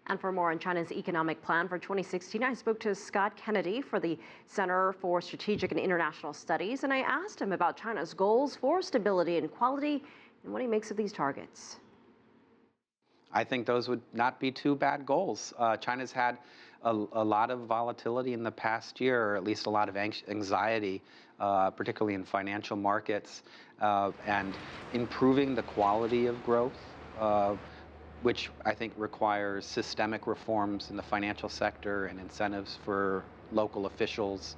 And for more on China's economic plan for 2016, I spoke to Scott Kennedy for the Center for Strategic and International Studies, and I asked him about China's goals for stability and quality and what he makes of these targets. I think those would not be two bad goals. China's had a lot of volatility in the past year, or at least a lot of anxiety, particularly in financial markets, and improving the quality of growth, which I think requires systemic reforms in the financial sector and incentives for local officials.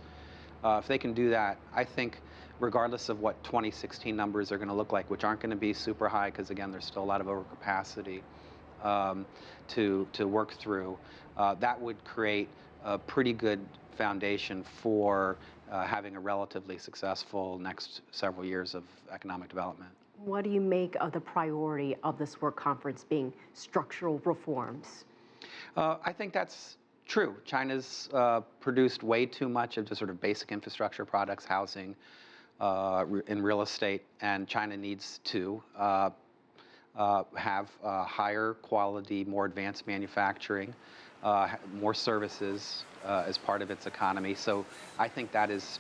If they can do that, I think regardless of what 2016 numbers are going to look like, which aren't going to be super high because, again, there's still a lot of overcapacity to work through, that would create a pretty good foundation for having a relatively successful next several years of economic development. What do you make of the priority of this work conference being structural reforms? I think that's true. China's produced way too much of just sort of basic infrastructure products, housing, and real estate, and China needs to have higher quality, more advanced manufacturing, more services as part of its economy. So I think that is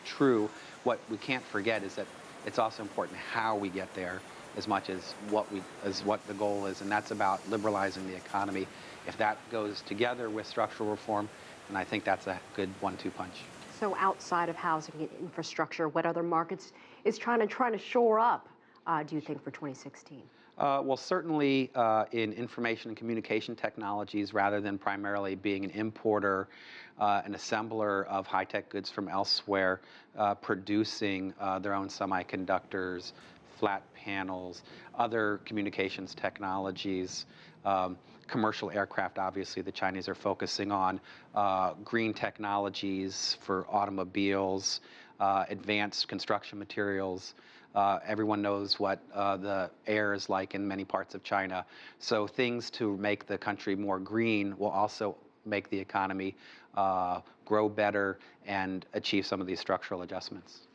true. What we can't forget is that it's also important how we get there as much as what the goal is, and that's about liberalizing the economy. If that goes together with structural reform, then I think that's a good 1-2 punch. So outside of housing and infrastructure, what other markets is China trying to shore up, do you think, for 2016? Well, certainly in information and communication technologies, rather than primarily being an importer, an assembler of high-tech goods from elsewhere, producing their own semiconductors, flat panels, other communications technologies, commercial aircraft, obviously, the Chinese are focusing on, green technologies for automobiles, advanced construction materials. Everyone knows what the air is like in many parts of China. So things to make the country more green will also make the economy grow better and achieve some of these structural adjustments.